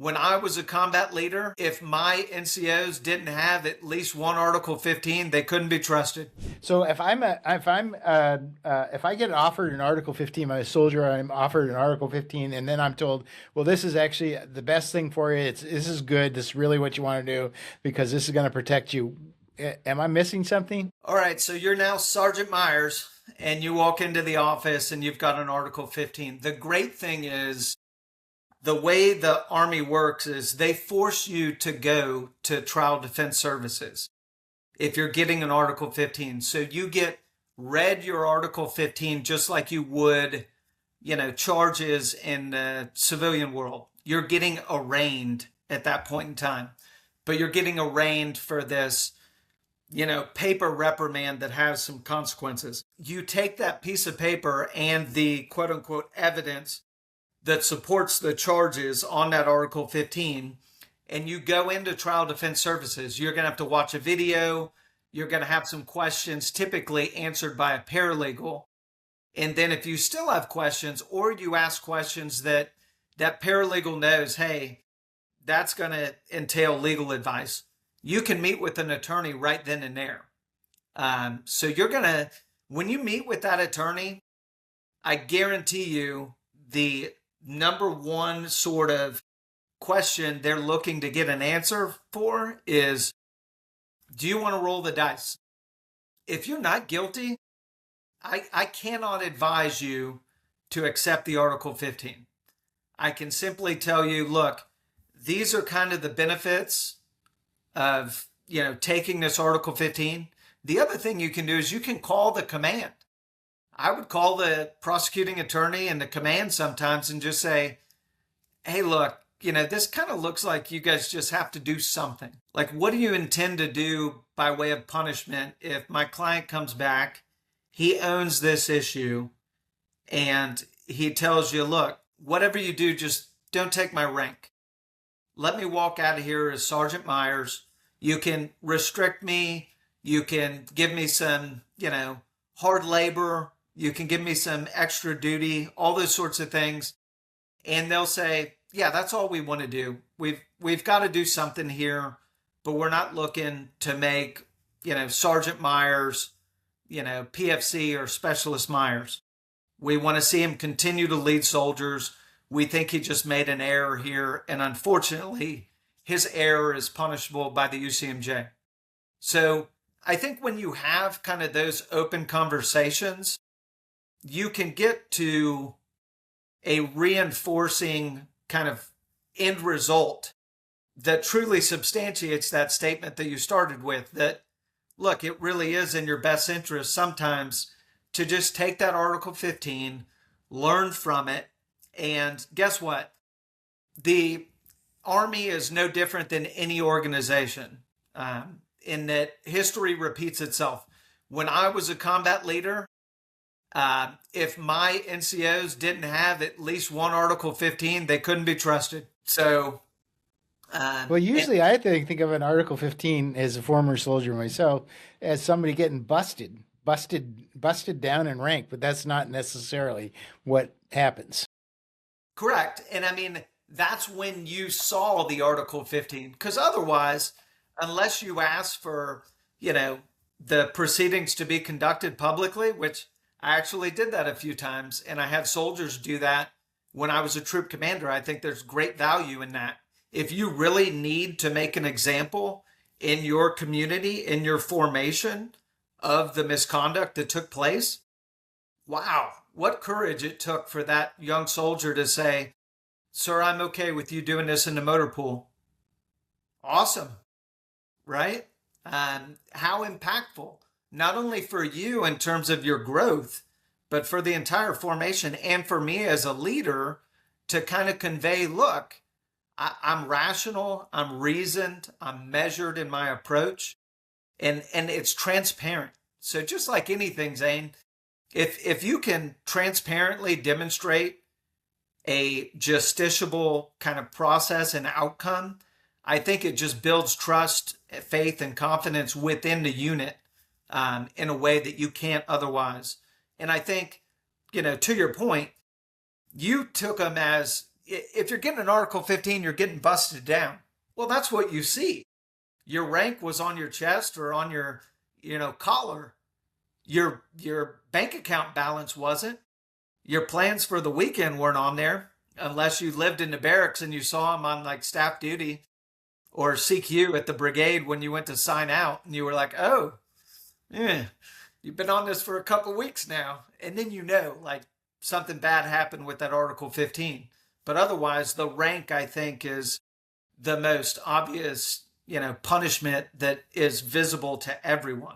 When I was a combat leader, if my NCOs didn't have at least one Article 15, they couldn't be trusted. So if I get offered an Article 15, I'm a soldier, I'm offered an Article 15, and then I'm told, well, this is actually the best thing for you. This is good. This is really what you want to do because this is going to protect you. Am I missing something? All right, so you're now Sergeant Myers, and you walk into the office and you've got an Article 15. The great thing is the way the Army works is they force you to go to trial defense services if you're getting an Article 15. So you get read your Article 15 just like you would, charges in the civilian world. You're getting arraigned at that point in time, but you're getting arraigned for this, paper reprimand that has some consequences. You take that piece of paper and the quote unquote evidence that supports the charges on that Article 15, and you go into trial defense services. You're going to have to watch a video. You're going to have some questions typically answered by a paralegal. And then if you still have questions or you ask questions that paralegal knows, hey, that's going to entail legal advice, you can meet with an attorney right then and there. So you're going to, when you meet with that attorney, I guarantee you the number one sort of question they're looking to get an answer for is, do you want to roll the dice? If you're not guilty, I cannot advise you to accept the Article 15. I can simply tell you, look, these are kind of the benefits of, taking this Article 15. The other thing you can do is you can call the command. I would call the prosecuting attorney and the command sometimes and just say, hey, look, this kind of looks like you guys just have to do something. Like, what do you intend to do by way of punishment if my client comes back, he owns this issue, and he tells you, look, whatever you do, just don't take my rank. Let me walk out of here as Sergeant Myers. You can restrict me. You can give me some, hard labor. You can give me some extra duty, all those sorts of things. And they'll say, yeah, that's all we want to do. We've got to do something here, but we're not looking to make, Sergeant Myers, PFC or Specialist Myers. We want to see him continue to lead soldiers. We think he just made an error here. And unfortunately, his error is punishable by the UCMJ. So I think when you have kind of those open conversations, you can get to a reinforcing kind of end result that truly substantiates that statement that you started with, that, look, it really is in your best interest sometimes to just take that Article 15, learn from it, and guess what? The Army is no different than any organization in that history repeats itself. When I was a combat leader, if my NCOs didn't have at least one Article 15, they couldn't be trusted. So, Well, usually I think of an Article 15 as a former soldier myself as somebody getting busted down in rank, but that's not necessarily what happens. correct. And I mean, that's when you saw the Article 15, because otherwise, unless you ask for, the proceedings to be conducted publicly, which I actually did that a few times, and I had soldiers do that when I was a troop commander. I think there's great value in that. If you really need to make an example in your community, in your formation of the misconduct that took place, wow, what courage it took for that young soldier to say, sir, I'm okay with you doing this in the motor pool. Awesome, right? How impactful, not only for you in terms of your growth, but for the entire formation and for me as a leader to kind of convey, look, I'm rational, I'm reasoned, I'm measured in my approach, and it's transparent. So just like anything, Zane, if you can transparently demonstrate a justiciable kind of process and outcome, I think it just builds trust, faith, and confidence within the unit in a way that you can't otherwise. And I think, to your point, you took them as if you're getting an Article 15, you're getting busted down. Well, that's what you see. Your rank was on your chest or on your, collar. Your bank account balance wasn't. Your plans for the weekend weren't on there unless you lived in the barracks and you saw them on like staff duty or CQ at the brigade when you went to sign out and you were like, oh, yeah, you've been on this for a couple weeks now. And then like something bad happened with that Article 15. But otherwise, the rank, I think, is the most obvious, punishment that is visible to everyone.